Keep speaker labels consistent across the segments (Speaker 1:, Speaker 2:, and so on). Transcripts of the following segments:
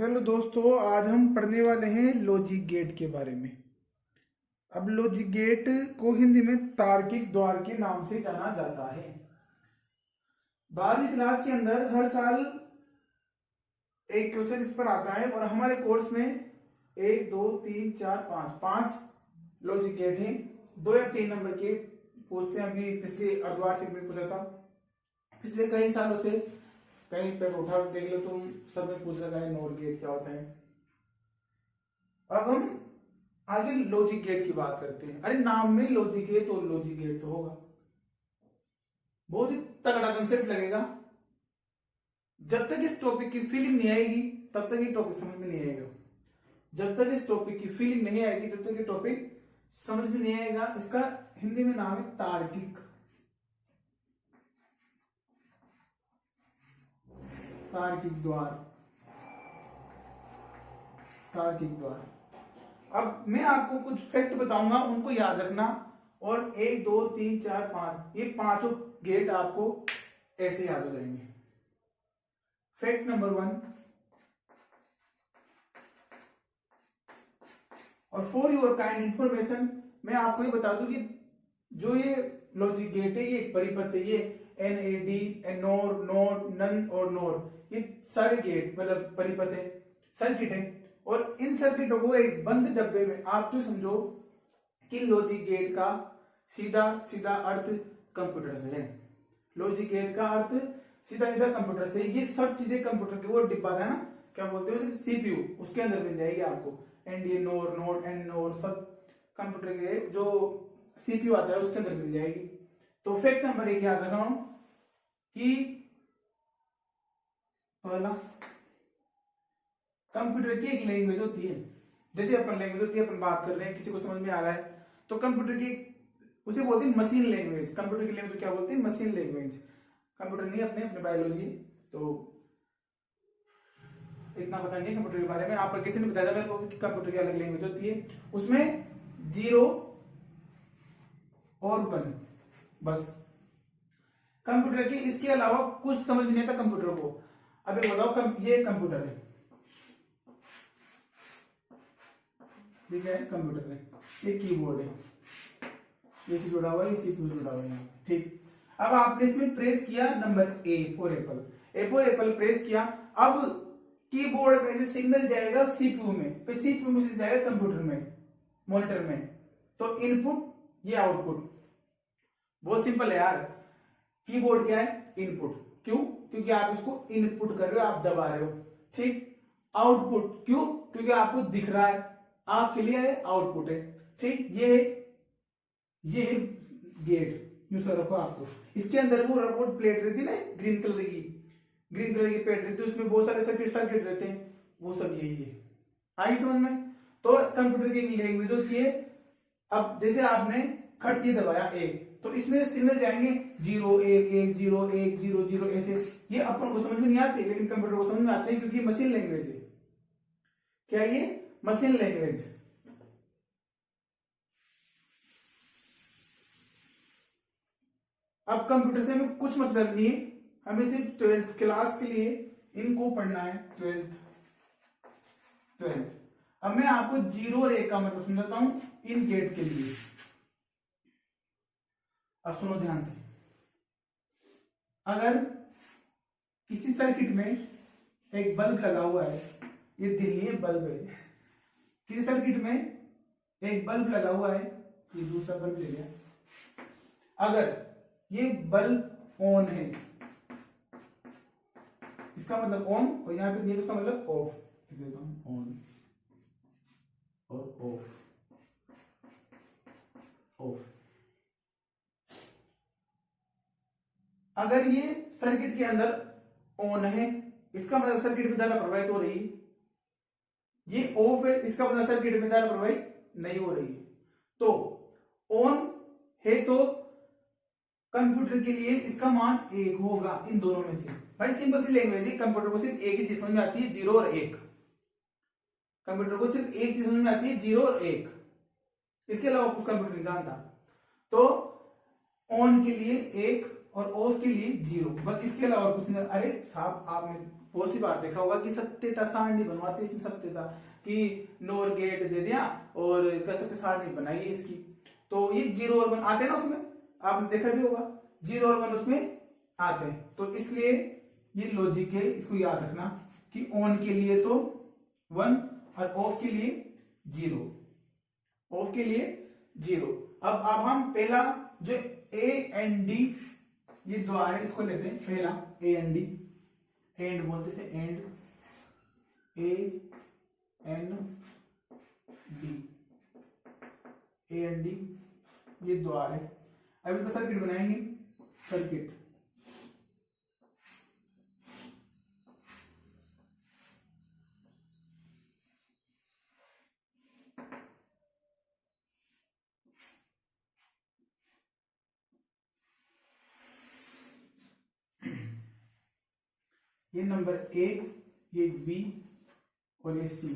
Speaker 1: Hello दोस्तों, आज हम पढ़ने वाले हैं लॉजिक गेट के बारे में। अब लॉजिक गेट को हिंदी में तार्किक द्वार के नाम से जाना जाता है। 12वीं क्लास के अंदर हर साल एक क्वेश्चन इस पर आता है और हमारे कोर्स में 1 2 3 4 5 लॉजिक गेट हैं। 2 या 3 नंबर के पूछते हैं। अभी पिछले अर्धवार्षिक में पूछा था, पिछले कई सालों से कहीं पर उठा देख लो तुम, सब में पूछ रखा है नोर गेट क्या होता है। अब हम आगे लॉजिक गेट की बात करते हैं। अरे नाम में लॉजिक है तो लॉजिक गेट तो होगा। बहुत ही तगड़ा कंसेप्ट लगेगा। जब तक इस टॉपिक की फीलिंग नहीं आएगी तब तक ये टॉपिक समझ में नहीं आएगा। जब तक इस टॉपिक की फीलिंग नहीं आएगी तब तक ये टॉपिक समझ में नहीं आएगा। इसका हिंदी में नाम है तार्किक द्वार। तार्किक द्वार। अब मैं आपको कुछ फैक्ट बताऊंगा, उनको याद रखना। और 1 2 3 4 5 ये पांचों गेट आपको ऐसे याद हो जाएंगे। फैक्ट नंबर 1, और फॉर योर काइंड इंफॉर्मेशन मैं आपको ये बता दूं कि जो ये लॉजिक गेट है ये एक परिपथ है। ये NAD, नोर, नोड, नन और नोर, ये सारे गेट मतलब परिपथ है, सर्किट है। और इन सर्किटों को एक बंद डब्बे में आप तो समझो कि लॉजिक गेट का सीधा सीधा अर्थ कंप्यूटर से है। लॉजिक गेट का अर्थ सीधा सीधा कंप्यूटर से। ये सब चीजें कंप्यूटर के वो डिब्बा था ना, क्या बोलते हैं उसे, CPU, उसके अंदर मिल जाएगी आपको। ND, नोर, नोड, N नोर सब कंप्यूटर के जो CPU आता है उसके अंदर मिल जाएगी। तो फैक्ट नंबर 1 याद रखना कि पहला, कंप्यूटर की एक लैंग्वेज होती है। जैसे अपन लैंग्वेज होती है, अपन बात कर रहे हैं, किसी को समझ में आ रहा है तो कंप्यूटर की उसे बोलते हैं मशीन लैंग्वेज। कंप्यूटर की लैंग्वेज क्या बोलते हैं? Machine language. कंप्यूटर नहीं, अपने बायोलॉजी तो इतना बताएंगे कंप्यूटर के बारे में। आप किसी ने बताया मेरे को कि कंप्यूटर की अलग लैंग्वेज होती है, उसमें 0 और 1 बस कंप्यूटर की। इसके अलावा कुछ समझ नहीं आता कंप्यूटर को। अब ये बताओ, ये कंप्यूटर है, ठीक है, कंप्यूटर है, ये कीबोर्ड है, ये से जुड़ा हुआ है, इसी से जुड़ा हुआ है, ठीक। अब आपने इसमें प्रेस किया number A for Apple press किया। अब कीबोर्ड में से सिग्नल जाएगा CPU में, फिर CPU में से जाएगा कंप्यूटर में, मॉनिटर में। तो इनपुट, ये आउटपुट। बहुत सिंपल है यार। कीबोर्ड क्या है? इनपुट। क्यों? क्योंकि आप इसको इनपुट कर रहे हो, आप दबा रहे हो, ठीक। आउटपुट क्यों? क्योंकि आपको दिख रहा है, आपके लिए आउटपुट है, ठीक। ये गेट यूं सर रखो आपको। इसके अंदर वो प्लेट रहती है ना, ग्रीन कलर की प्लेट रहती है, उसमें बहुत सारे सर्किट रहते हैं, वो सब यही है। आगे समझ में? तो कंप्यूटर की एक लैंग्वेज होती है। अब जैसे आपने खट ये दबाया 1, तो इसमें सिग्नल जाएंगे 0 1 1 0 1 0 0 ऐसे। ये अपन को समझ में नहीं आते, लेकिन कंप्यूटर को समझ में आते हैं, क्योंकि मशीन लैंग्वेज है। क्या ये? Machine language. अब कंप्यूटर से हमें कुछ मतलब नहीं है, हमें सिर्फ 12th क्लास के लिए इनको पढ़ना है। 12th। अब मैं आपको 0 और 1 का मतलब समझाता हूं इन गेट के लिए। अब सुनो ध्यान से। अगर किसी सर्किट में एक बल्ब लगा हुआ है, ये दिल्ली बल्ब है, किसी सर्किट में एक बल्ब लगा हुआ है, ये दूसरा बल्ब ले लिया। अगर ये बल्ब ऑन है, इसका मतलब ऑन, और यहां पे ये इसका मतलब ऑफ। देता हूं ऑन और ऑफ, ऑफ। अगर ये सर्किट के अंदर ऑन है, इसका मतलब सर्किट में धारा प्रवाहित हो रही है। ये ऑफ है, इसका मतलब सर्किट में धारा प्रवाहित नहीं हो रही है। तो ऑन है तो कंप्यूटर के लिए इसका मान 1 होगा, इन दोनों में से। भाई सिंपल सी लैंग्वेज है, कंप्यूटर को सिर्फ एक ही चीज समझ में आती है, 0 और 1। कंप्यूटर को सिर्फ एक चीज समझ में आती है, 0 और 1। इसके अलावा कुछ कंप्यूटर नहीं जानता। तो ऑन के लिए 1 और ऑफ के लिए 0, बस। इसके अलावा कुछ नहीं। अरे साहब, आपने बहुत सी बार देखा होगा कि सत्यता सारणी बनवाते, इसमें सत्यता कि नोर गेट दे दिया और सत्य सारणी बनाई है इसकी, तो ये 0 और 1 आते हैं ना उसमें, आपने देखा भी होगा 0 और 1 उसमें आते हैं। तो इसलिए ये लॉजिक है, इसको याद रखना कि ऑन के लिए तो 1 और ऑफ के लिए 0, ऑफ के लिए 0। अब हम पहला जो ए एंड डी ये द्वार है इसको लेते हैं, पहला ए एंड डी, एंड बोलते से AND A N D, A N D ये द्वार है। अब इसका सर्किट बनाएंगे, सर्किट ये नंबर ए, ये बी और ये सी।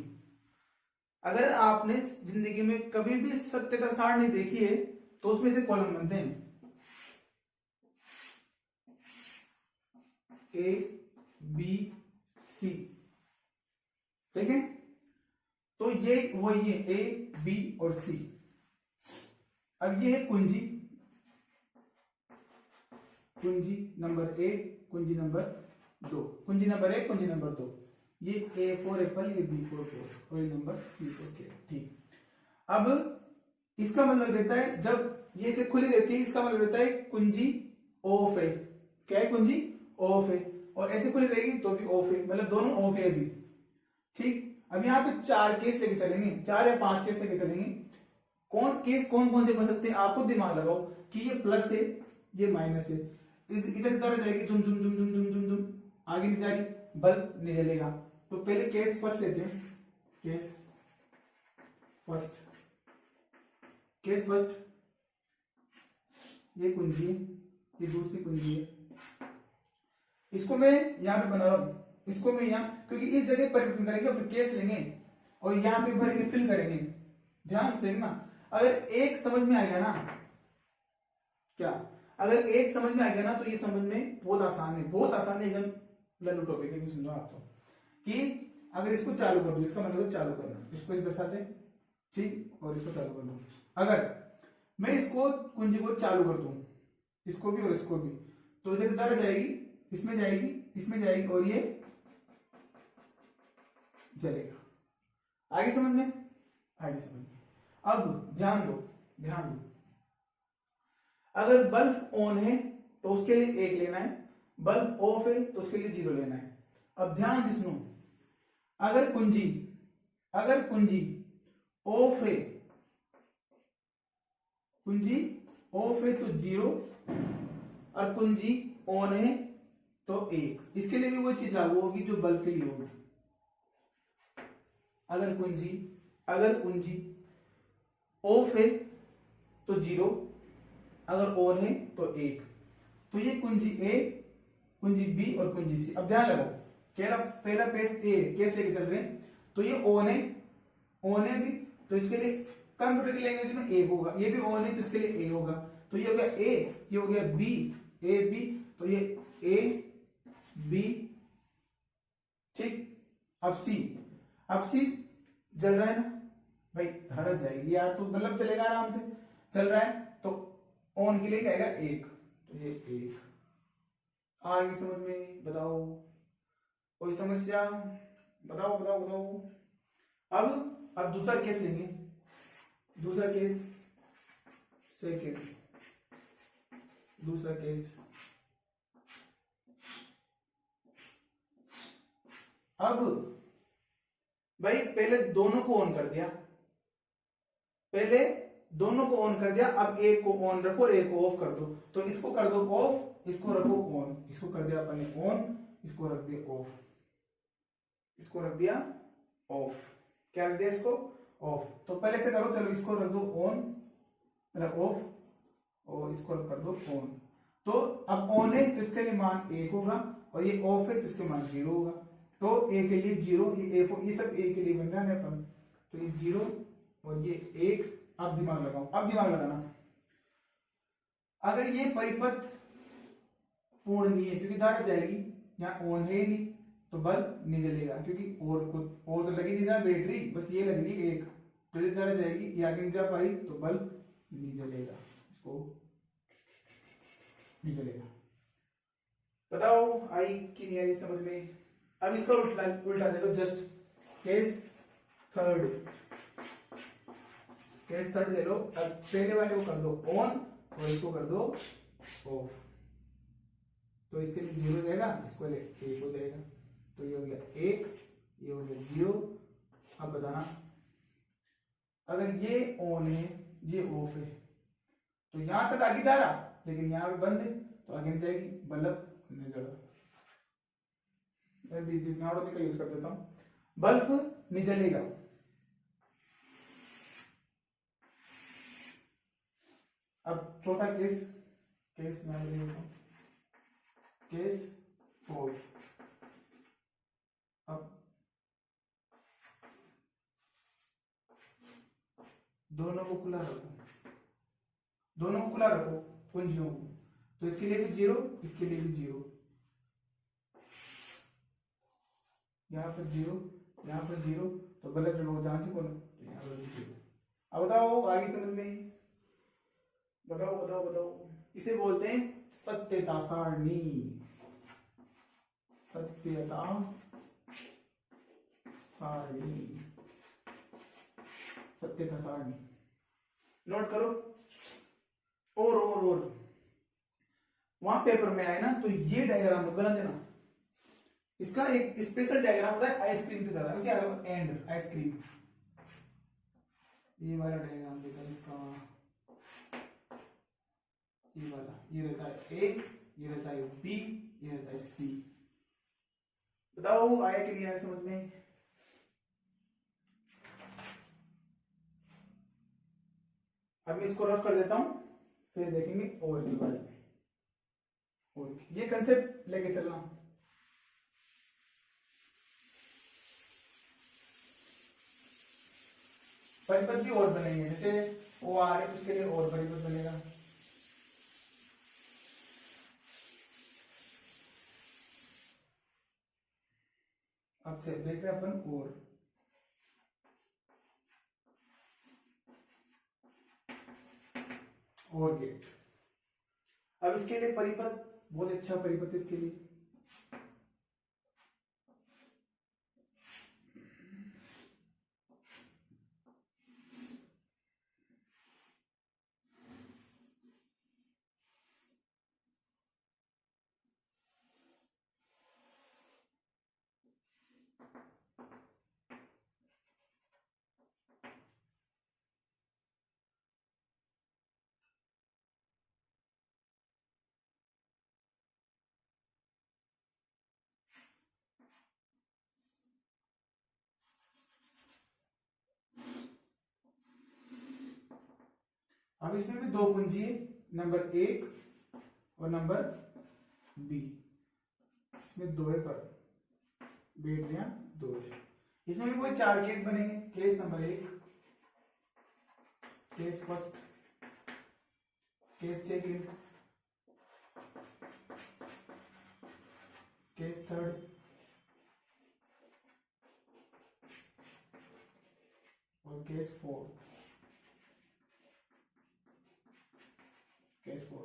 Speaker 1: अगर आपने जिंदगी में कभी भी सत्यता सारणी देखी है तो उसमें से कॉलम बनते हैं ए बी सी, देखें तो ये वही है ए बी और सी। अब ये है कुंजी, कुंजी नंबर ए, कुंजी नंबर 2, कुंजी नंबर 1, कुंजी नंबर 2, ये ए फॉर एप्पल, ये बी फॉर बॉल और ये नंबर सी फॉर कैट। ठीक, अब इसका मतलब रहता है जब ये से खुली रहती है, इसका मतलब रहता है कुंजी ऑफ है। क्या है? कुंजी ऑफ है। और ऐसे खुली रहेगी तो भी ऑफ है, मतलब दोनों ऑफ है अभी। ठीक, अब यहाँ पे 4 केस लेके चलेंगे, 4 या 5 केस लेके चलेंगे। कौन कौन से बन सकते हैं, आपको दिमाग लगाओ कि ये प्लस है, ये माइनस है, इधर से तरह जाएगी झुम झुम झुम झुम झुम झुम झुम, आगे नहीं जा रही, बल्ब नहीं जलेगा। तो पहले केस फर्स्ट लेते हैं, केस फर्स्ट, केस फर्स्ट, ये कुंजी है, ये दूसरी कुंजी है, इसको मैं यहां पे बना रहा हूं, इसको मैं यहां, क्योंकि इस जगह परिवर्तन करेंगे, फिर केस लेंगे और यहां पे भरेंगे, फिल करेंगे। ध्यान से देखना, अगर एक समझ में आ गया ना, क्या अगर एक समझ में आ गया ना तो ये समझ में बहुत आसान है, बहुत आसान है, एकदम लल्लू टॉपिक है। सुनो आप तो कि अगर इसको चालू कर दो, इसका मतलब चालू करना, इसको इस दर्शाते हैं, ठीक, और इसको चालू कर दो। अगर मैं इसको कुंजी को चालू कर दूं, इसको भी और इसको भी, तो जैसे तरह जाएगी, इसमें जाएगी, इसमें जाएगी और ये जलेगा। आगे समझ में? आगे समझ में। अब ध्यान दो, ध्यान दो, अगर बल्ब ऑन है तो उसके लिए 1 लेना है, बल्ब ऑफ है तो उसके लिए 0 लेना है। अब ध्यान से सुनो, अगर कुंजी ऑफ है, कुंजी ऑफ है तो 0, और कुंजी ऑन है तो 1। इसके लिए भी वो चीज लागू होगी जो बल्ब के लिए होगी। अगर कुंजी ऑफ है तो 0, अगर ऑन है तो 1। तो ये कुंजी ए, कुंजी बी और कुंजी सी। अब ध्यान लगाओ, पहला केस लेके चल रहे हैं, तो ये ऑन है भी, तो इसके लिए कंप्यूटर की लैंग्वेज में 1 होगा। ये भी ऑन है तो इसके लिए 1 होगा। तो ये हो गया ए, ये हो गया बी, ए बी, तो ये ए बी, ठीक। अब सी जल रहा है ना भाई, धारा जाएगी यार, तो बल्ब चलेगा आराम से, चल रहा है, तो ऑन के लिए क्या आएगा 1, तो ये 1। आगे समझ में? बताओ, कोई समस्या? बताओ। अब दूसरा केस लेंगे, दूसरा केस, सेकेंड, दूसरा केस। अब भाई पहले दोनों को ऑन कर दिया, अब एक को ऑन रखो, एक को ऑफ कर दो। तो इसको कर दो ऑफ, इसको रखो ऑन, इसको कर दिया अपन ने ऑन, इसको रख दिया ऑफ, इसको रख दिया ऑफ, क्या रख दिया इसको? ऑफ। तो पहले से करो, चलो इसको रख दो ऑन, मतलब ऑफ, और इसको कर दो ऑन। तो अब ऑन है तो इसके लिए मान 1 होगा, और ये ऑफ है तो इसके मान 0 होगा। तो ए के लिए 0, ये सब ए के लिए बन रहा है अपन, तो ये 0 और ये 1। अब दिमाग लगाओ, अब दिमाग लगाना, अगर ये परिपथ पूर्ण नहीं है, क्योंकि धारा जाएगी, यहाँ ऑन है नहीं, तो बल्ब नहीं जलेगा, क्योंकि और कुछ और तो लगी नहीं ना बैटरी, बस ये लग रही एक, तो ये तरह जाएगी, ये आगे नहीं जा पाई तो बल्ब नहीं जलेगा, इसको नहीं जलेगा। बताओ आई कि नहीं आई समझ में? अब इसका उल्टा उल्टा देखो, just case third, case third ले लो। अब पहले वाले को कर दो ऑन और इसको कर दो ऑफ, तो इसके लिए 0 जाएगा, इसको ले 1 हो जाएगा, तो ये हो गया 1, ये हो गया 0। अब बताना, अगर ये ऑन है ये ऑफ है तो यहां तक आगे जा रहा, लेकिन यहां पे बंद है तो आगे नहीं जाएगी, बल्ब नहीं जला। मैं बीच बीच में और का यूज कर देता हूं, बल्ब नहीं जलेगा। अब चौथा केस, केस केस 4। अब दोनों को खुला रखो, दोनों को खुला रखो कुंजियों को, तो इसके लिए भी 0, इसके लिए भी 0, यहाँ पर 0, यहाँ पर 0, तो गलत जो लोग जहां से बोलो तो यहाँ पर 0। अब बताओ आगे समझ में, बताओ बताओ बताओ। इसे बोलते हैं सत्यता सारणी, सत्यता सारणी, सत्यता सारणी नोट करो। और वहां पेपर में आए ना तो ये डायग्राम बना देना, इसका एक स्पेशल डायग्राम होता है आइसक्रीम की तरह, उसे एंड आइसक्रीम, ये वाला डायग्राम देखा इसका, ये वाला, ये रहता है ए, ये रहता है बी, ये रहता है सी। बताओ आया कि नहीं आया समझ में? अब मैं इसको रफ कर देता हूं, फिर देखेंगे और के बारे में। और ये कंसेप्ट लेके चलना। परिपथ भी और बनेंगे, जैसे ओ आ रहे उसके लिए और परिपथ बनेगा। अब से देख रहे हैं अपन और गेट। अब इसके लिए परिपथ बहुत अच्छा परिपथ इसके लिए, अब इसमें भी 2 कुंजी है, नंबर 1 और नंबर बी, इसमें 2 है पर बैठ गया 2 है। इसमें भी कोई 4 केस बनेंगे। Case number 1, case first, case second, case third और केस 4, केस 4।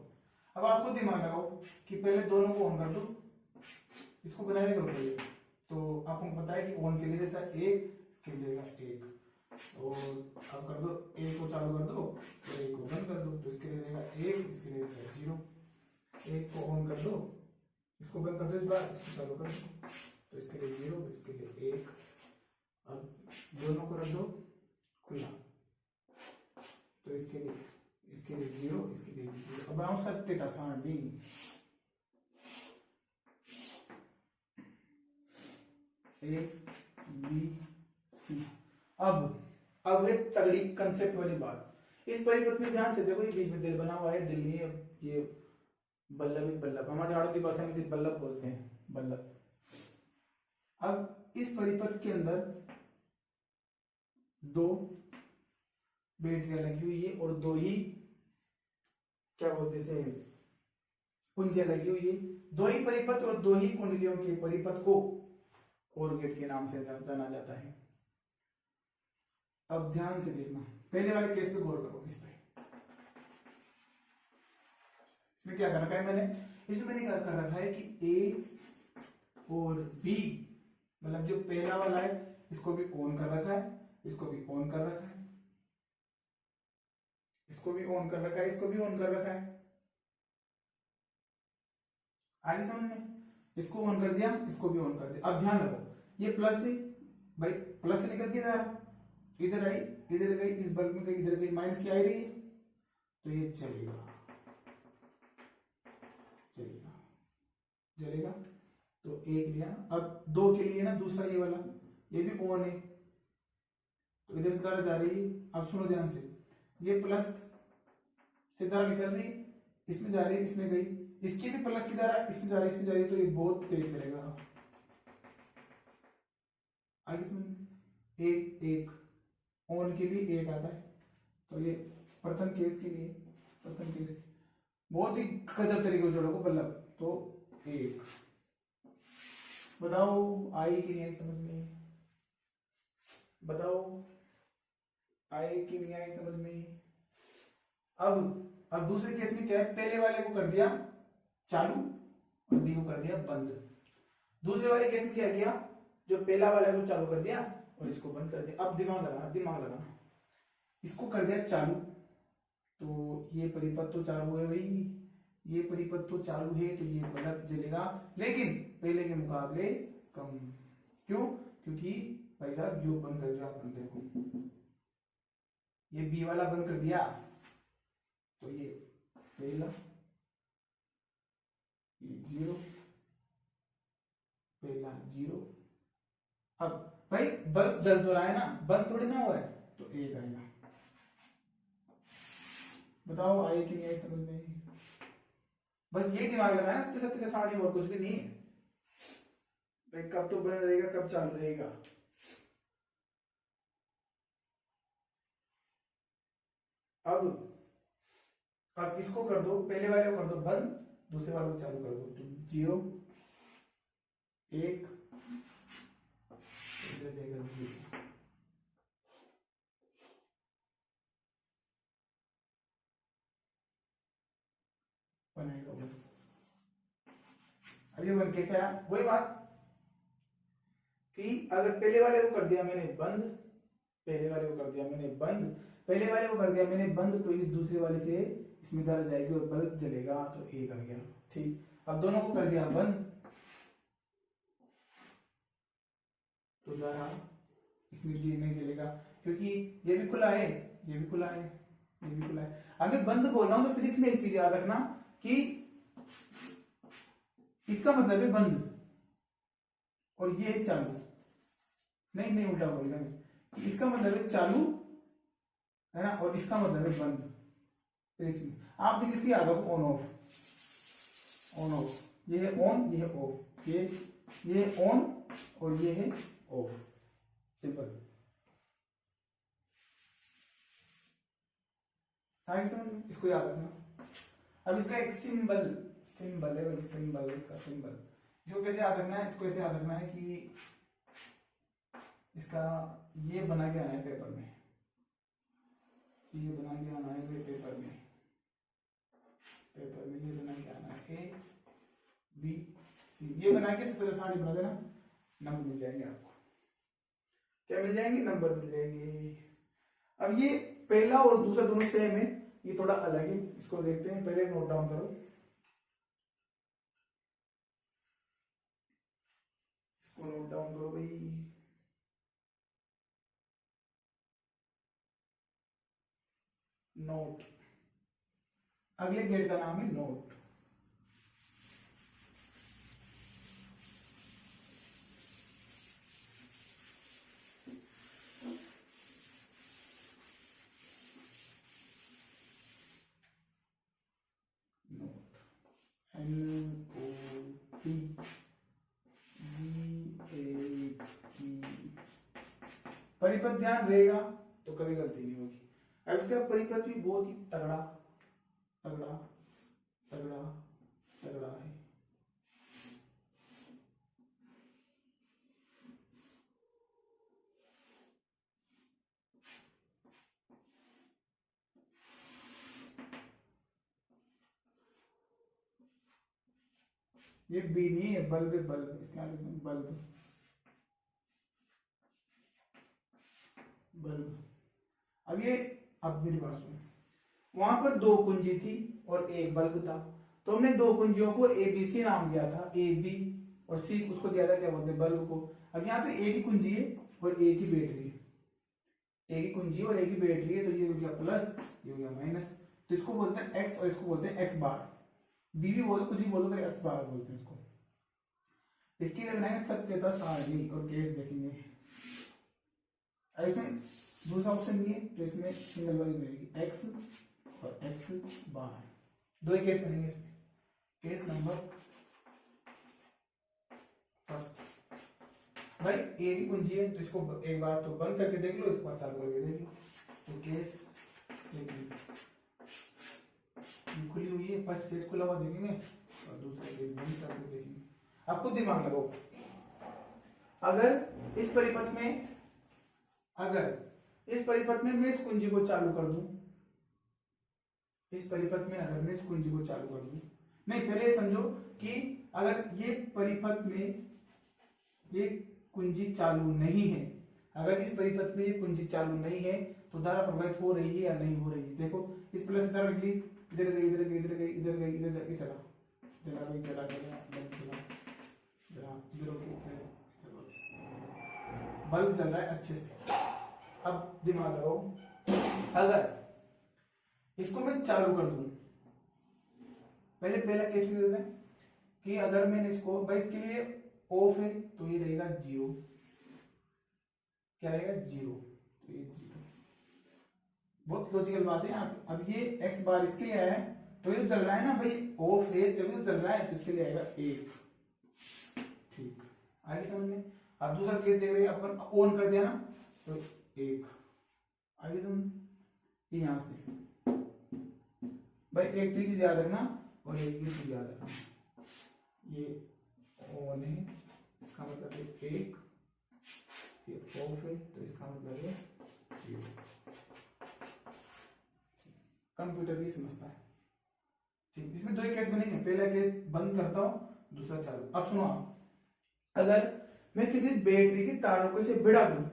Speaker 1: अब आपको दिमाग लगाओ कि पहले दोनों को ऑन कर दो, इसको बनाने को पड़ेगा, तो आपको पता है कि ऑन के लिए रहता है 1, इसके लिए रहेगा 1, और अब कर दो 1 को चालू कर दो और 1 को बंद कर दो, तो इसके लिए रहेगा 1, इसके लिए रहेगा 0। 1 को ऑन कर दो, इसको बंद कर दो, इस बार इसको चालू कर दो, तो इसके लिए 0, इसके लिए 1। अब दोनों को रख दो खुला, तो इसके लिए 0, इसके लिए 0। अब बनाओ सत्यता सारणी। A B C. अब है तगड़ी कंसेप्ट वाली बात। इस परिपथ में ध्यान से देखो, ये बीच में दिल बना हुआ है, दिल नहीं है, ये बल्लभ ही बल्लभ, हमारे आड़ती भाषा में सिर्फ बल्लभ बोलते हैं, बल्लभ। अब इस परिपथ के अंदर 2 बैटरियां लगी हुई है और 2 ही क्या बोलते से कुंजियां लगी हुई है। 2 ही परिपथ और 2 ही कुंडलियों के परिपथ को और गेट के नाम से जाना जाता है। अब ध्यान से देखना, पहले वाले केस पे गौर करो। इस पे इसमें क्या कर रखा है मैंने, इसमें मैंने क्या कर रखा है कि ए और बी, मतलब जो पहला वाला है इसको भी ऑन कर रखा है, इसको भी ऑन कर रखा है, इसको भी ऑन कर रखा है, इसको भी ऑन कर रखा है। आगे समझ में, इसको ऑन कर दिया, इसको भी ऑन कर दिया। अब ध्यान रखो, ये प्लस है भाई, प्लस से निकल दिया था, इधर आई, इधर गई, इस बल्ब में गई, इधर गई, माइनस की आ रही है, तो ये चलेगा, चलेगा, जलेगा। तो एक लिया। अब दो के लिए ना दूसरा ये वाला, ये भी ऑन है, तो इधर से धारा जा रही है। अब सुनो ध्यान से, ये प्लस से धारा निकल रही, इसमें जा रही है, इसमें गई, इसकी भी प्लस की धारा इसमें जा रही है, इसमें जा रही है, तो ये बहुत तेज चलेगा। आगे समझ, एक एक ऑन के लिए एक आता है, तो ये प्रथम केस के लिए, प्रथम केस बहुत ही गजब तरीके से जोड़ोगे बल्लभ। तो एक, बताओ आई कि नहीं आई समझ में, बताओ आई कि नहीं आई समझ में। अब दूसरे केस में क्या है, पहले वाले को कर दिया चालू और बी को कर दिया बंद। दूसरे वाले केस में क्या किया, जो पहला वाला है वो चालू कर दिया और इसको बंद कर दिया। अब दिमाग लगाना, दिमाग लगाना, इसको कर दिया चालू, तो ये परिपथ तो चालू है भाई, ये परिपथ तो चालू है, तो ये बल्ब जलेगा, लेकिन पहले के मुकाबले कम। क्यों, क्योंकि भाई साहब योग बंद कर दिया अपन, देखो ये बी वाला बंद कर दिया, तो ये पहला, ये जीरो, पहला जीरो। अब भाई बल्ब जल तो रहा है ना, बंद थोड़ी ना हुआ है, तो एक आएगा। बताओ आई कि नहीं आई समझ में। बस ये दिमाग लगाना, सत्य सत्य का सामने और कुछ भी नहीं है भाई, कब तो बंद रहेगा कब चालू रहेगा। अब इसको कर दो, पहले वाले को कर दो बंद, दूसरे वाले को चालू कर दो, तो जीरो एक, इधर देगा जीरो। अब ये वन कैसे आया, वही बात कि अगर पहले वाले को कर दिया मैंने बंद, पहले वाले को कर दिया मैंने बंद, पहले वाले को कर दिया मैंने बंद, तो इस दूसरे वाले से इसमें धारा जाएगी और बल्ब जलेगा, तो एक आ गया। ठीक, अब दोनों को कर दिया बंद, तो धारा इसमें भी नहीं जलेगा, क्योंकि ये भी खुला है, ये भी खुला है, ये भी खुला है। अब मैं बंद बोल रहा हूं, तो फिर इसमें एक चीज याद रखना कि इसका मतलब है बंद और ये है चालू, नहीं नहीं उल्टा बोल रहा, इसका मतलब है चालू है ना, और इसका मतलब है बंद। आप देखिए इसकी आदत ऑन ऑफ, ऑन ऑफ, ये है ऑन, ये है ऑफ, ये है ऑन और ये है ऑफ, सिंपल। इसको याद रखना। अब इसका एक सिंबल, सिंबल है, सिंबल है इसका, सिंबल। इसको कैसे याद रखना है, इसको ऐसे याद रखना है कि इसका ये बना के आना है पेपर में, ये बना के आना है पेपर में, पेपर में ये बना के आना है, ए बी सी, ये बना के सूत्र सारी बना देना, नंबर मिल जाएंगे आपको। क्या मिल जाएंगे, नंबर मिल जाएंगे। अब ये पहला और दूसरा दोनों सेम है, ये थोड़ा अलग है, इसको देखते हैं। पहले नोट डाउन करो, इसको नोट डाउन करो भाई। नोट, अगले गेट का नाम है नोट। परिपथ ध्यान रहेगा तो कभी गलती नहीं होगी। अब इसका परिपथ भी बहुत ही तगड़ा तगड़ा तगड़ा तगड़ा है। ये बी नहीं है, बल्ब है, बल्ब, इसके आगे बल्ब, बल्ब। अब मेरी बात सुनो, वहां पर दो कुंजी थी और एक बल्ब था, तो हमने दो कुंजियों को ए बी सी नाम दिया था, ए बी, और सी उसको दिया था क्या बोलते हैं, बल्ब को। अब यहाँ पे एक ही कुंजी है और एक ही बैटरी है, एक ही कुंजी और एक ही बैटरी है, तो ये हो गया प्लस, ये हो गया माइनस। तो इसको बोलते हैं एक्स और इसको बोलते हैं एक्स बार। बी भी बोलो, कुछ भी बोलो, तो एक्स बार बोलते हैं इसको। इसके लिए बनाएंगे सत्यता सारणी और केस देखेंगे। इसमें दूसरा ऑप्शन नहीं है, तो इसमें सिंगल वैल्यू मिलेगी एक्स और एक्स बार। दो ही केस बनेंगे इसमें। केस नंबर फर्स्ट, भाई ए की कुंजी है, तो इसको एक बार तो बंद करके देख लो, इसके बाद चालू करके देख लो। तो केस खुली हुई है, फर्स्ट केस खुला हुआ देखेंगे और दूसरा केस बंद करके देखेंगे। आप खुद दिमाग लगाओ। अगर इस परिपथ में मैं इस कुंजी को चालू कर दूं, इस परिपथ में अगर मैं इस कुंजी को चालू कर दूं, नहीं पहले समझो कि अगर ये परिपथ में ये कुंजी चालू नहीं है, अगर इस परिपथ में ये कुंजी चालू नहीं है तो धारा प्रवाहित हो रही है या नहीं हो रही है। देखो इस प्लस धारा निकली, इधर गई, इधर गई, इधर गई, इधर गई, इधर जाके चला, चला गई, चला गया, बल्ब चल रहा है अच्छे से। अब दिमाग लगाओ, अगर इसको मैं चालू कर दूं, पहला केस लिख देते हैं कि अगर मैंने इसको, भाई इसके लिए ऑफ है तो ये रहेगा जीरो, क्या रहेगा जीरो, तो ये जीरो। बहुत लॉजिकल बात है यहाँ पे। अब ये एक्स बार इसके लिए आया है, तो ये तो चल रहा है ना भाई, ऑफ है तभी तो चल रहा है, तो इसके लिए आएगा एक। ठीक, आगे समझ में। अब दूसरा केस देख रहे हैं अपन, ऑन कर दिया ना, तो एक, आगे समझ। ये यहां से भाई एक चीज याद रखना और एक चीज याद रखना, ये ऑन है इसका मतलब है एक, ये ऑफ है तो इसका मतलब है जीरो। कंप्यूटर भी समझता है। ठीक, इसमें दो ही केस बनेंगे, पहला केस बंद करता हूं, दूसरा चालू। अब सुनो आप, अगर मैं किसी बैटरी के तारों को इसे भिड़ा दूं,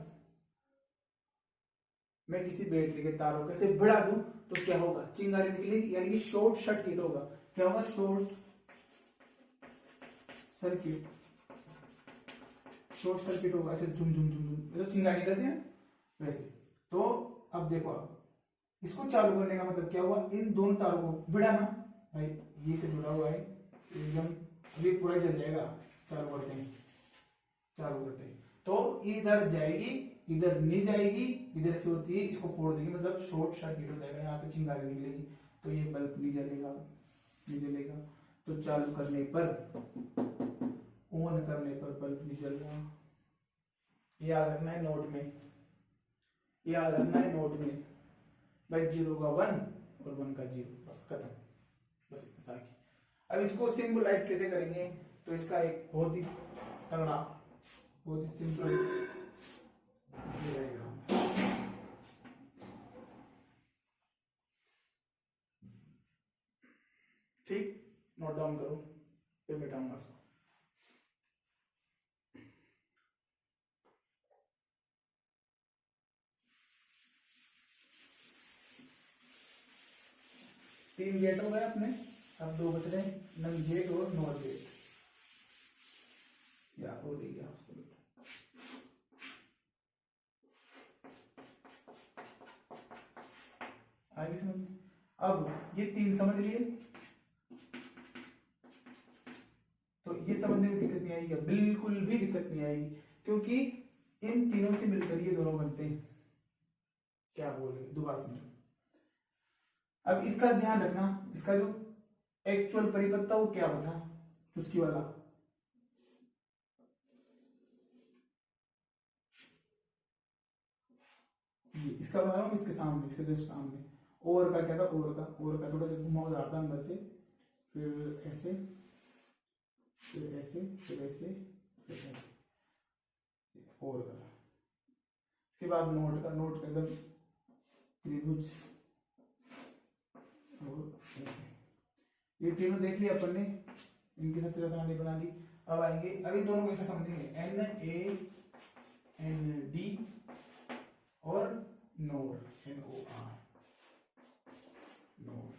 Speaker 1: मैं किसी बैटरी के तारों को इसे भिड़ा दूं तो क्या होगा, चिंगारी निकलेगी, यानी कि शॉर्ट सर्किट होगा। क्या होगा, शॉर्ट सर्किट, शॉर्ट सर्किट होगा, ऐसे झुम झुम झुम झुम, तो चिंगारी निकलते हैं वैसे। तो अब देखो, अब इसको चालू करने का मतलब क्या हुआ, इन दोनों तारों को भिड़ाना, भाई ये से जुड़ा हुआ है एकदम, अभी पूरा जल जाएगा, चालू करते हैं, चालू करते हैं, तो इधर जाएगी, इधर नहीं जाएगी, इधर से होती है, इसको फोड़ देंगे, मतलब शॉर्ट सर्किट हो जाएगा, यहाँ पे चिंगारी निकलेगी, तो ये बल्ब नहीं जलेगा, नहीं जलेगा। तो चालू करने पर, ऑन करने पर बल्ब नहीं जल रहा। याद रखना है नोट में, याद रखना है नोट में, भाई जीरो का वन और वन का जीरो, बस खत्म, बस इतना ही। अब इसको सिंबलाइज कैसे करेंगे, तो इसका एक बहुत ही तगड़ा, बहुत ही सिंपल रहेगा। ठीक, नोट डाउन करो, फिर मिटाऊंगा इसको। तीन गेट हो गए अपने, अब दो बच रहे हैं, नन गेट और नॉट गेट, या हो रही है उसको बेटा। आगे समझ। अब ये तीन समझ लिए, तो ये समझने में दिक्कत नहीं आएगी, बिल्कुल भी दिक्कत नहीं आएगी, क्योंकि इन तीनों से मिलकर ये दोनों बनते हैं। क्या बोल रहे, दोबारा समझो। अब इसका ध्यान रखना, इसका जो एक्चुअल परिपथ था वो क्या होता, चुस्की वाला, इसका बना रहा हूं इसके सामने, इसके जस्ट सामने। और का क्या था, और का थोड़ा सा घुमावदार था अंदर से, फिर ऐसे, फिर ऐसे, फिर ऐसे, फिर ऐसे, और का। इसके बाद नोट का एकदम त्रिभुज, और ऐसे। ये तीनों देख लिया अपन ने, इनकी सत्य सारणी बना दी। अब आएंगे, अब इन दोनों को ऐसे समझेंगे, NaND और NOR, NOR, NOR,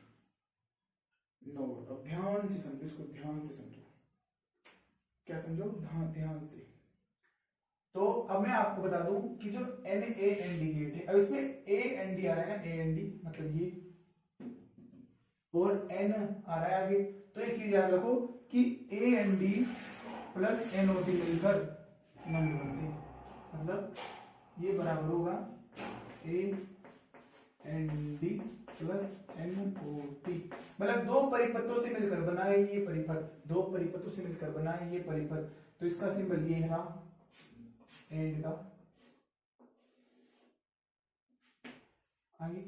Speaker 1: NOR। अब ध्यान से समझो इसको, ध्यान से समझो, क्या समझो, ध्यान से। तो अब मैं आपको बता दूं कि जो NaND गेट है, अब इसमें AND आ रहा है ना, AND मतलब ये, और N आ रहा है आगे। तो एक चीज याद रखो कि AND प्लस NOT मिलकर नंबर बनते हैं, मतलब ये बराबर होगा AND प्लस NOT, मतलब दो परिपथों से मिलकर बनाए ये परिपथ, दो परिपथों से मिलकर बनाए ये परिपथ। तो इसका सिंबल ये है एंड का आगे,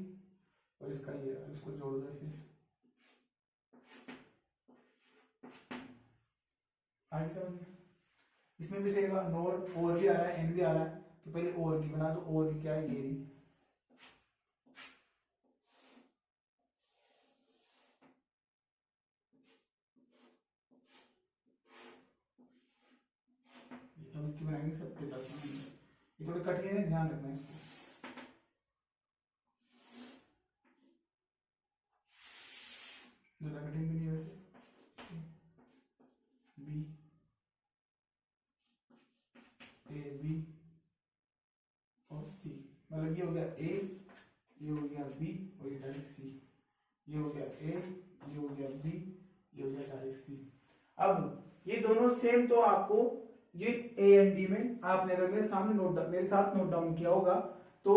Speaker 1: और इसका ये, इसको जोड़ दो इसे आगे समझ में। इसमें भी सही होगा, नोर और भी आ रहा है, एन भी आ रहा है, तो पहले और की बना दो, और की क्या है, ये रही। अब इसकी बनाएंगे सबके 10, ये थोड़ी कठिन है, ध्यान रखना है इसको। ज्यादा कठिन भी नहीं है वैसे। बी ए बी और सी, मतलब ये हो गया ए, ये हो गया बी, और ये डायरेक्ट सी, ये हो गया ए, ये हो गया बी, ये हो गया डायरेक्ट सी। अब ये दोनों सेम, तो आपको ये ए एंड डी में आपने अगर मेरे सामने मेरे साथ नोट डाउन किया होगा तो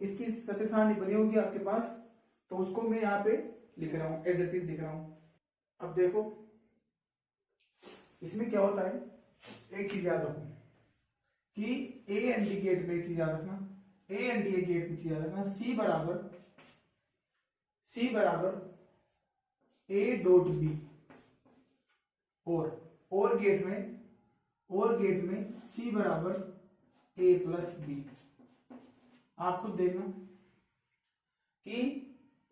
Speaker 1: इसकी सत्य सारणी बनी होगी आपके पास, तो उसको मैं यहाँ पे लिख रहा हूं, एज इट इज लिख रहा हूं। अब देखो इसमें क्या होता है, एक चीज याद रखो कि ए एंड डी गेट में एक चीज याद रखना, ए एंड डी गेट में चीज याद रखना, सी बराबर ए डॉट बी, और गेट में सी बराबर ए प्लस बी। आप खुद देखना कि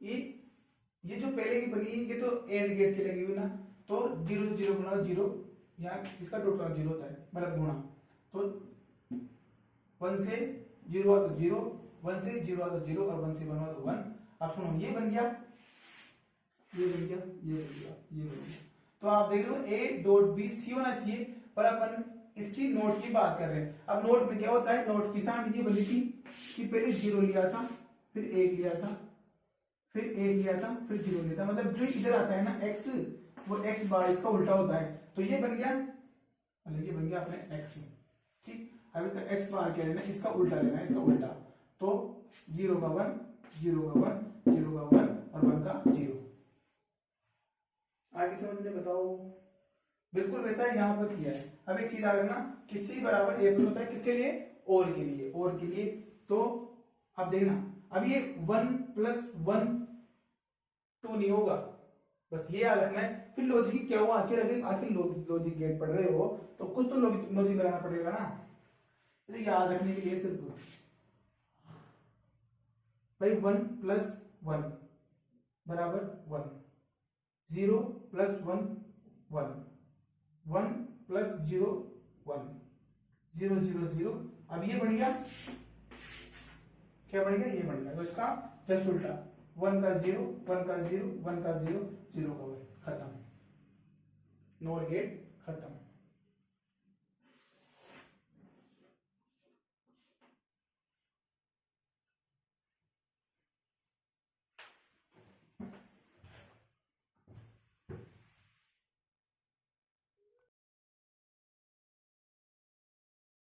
Speaker 1: ये जो पहले की बनी है, ये तो एंड गेट की लगी हुई ना, तो 0 0 गुना 0, यहाँ इसका डॉट 0 होता है, मतलब गुणा, तो 1 से 0 हुआ तो 0, 1 से 0 हुआ तो 0, और 1 से 1 हुआ तो 1। अब सुनो, ये बन गया, ये बन गया, ये बन गया, ये बन गया। तो आप देख लो ए डॉट बी सी होना चाहिए, पर अपन इसकी नोट की बात कर रहे हैं। अब नोट में क्या होता है, नोट की सारणी ये बनी थी कि पहले 0 लिया था, फिर 1 लिया था, फिर 1 लिया था, फिर 0 लिया था, मतलब जो इधर आता है ना x, वो x बार इसका उल्टा होता है। तो ये बन गया, मतलब ये बन गया अपने x, ठीक। अब इसका x बार क्या लेना, इसका उल्टा लेना है, इसका उल्टा। तो 0 का 1, 0 का 1, 0 का 1 और 1 का 0। आगे समझ में बताओ, बिल्कुल वैसा ही यहाँ पर किया है। अब एक चीज आ रखना कि c बराबर ए होता है किसके लिए, और के लिए, और के लिए। तो अब देखना, अब ये 1 प्लस 1 2 नहीं होगा, बस ये याद रखना है। फिर लॉजिक क्या हुआ, आखिर लॉजिक गेट पढ़ रहे हो तो कुछ तो लॉजिक लगाना पड़ेगा ना, तो याद रखने के लिए सिर्फ भाई 1 प्लस 1 बराबर 1, 0 प्लस 1 1, 1 प्लस 0 1, 0 0 0। अब ये बन गया, क्या बन गया, ये बन गया। तो इसका जस्ट उल्टा, 1 का 0, 1 का 0, 1 का 0, 0 का 1, खत्म, नोर गेट खत्म।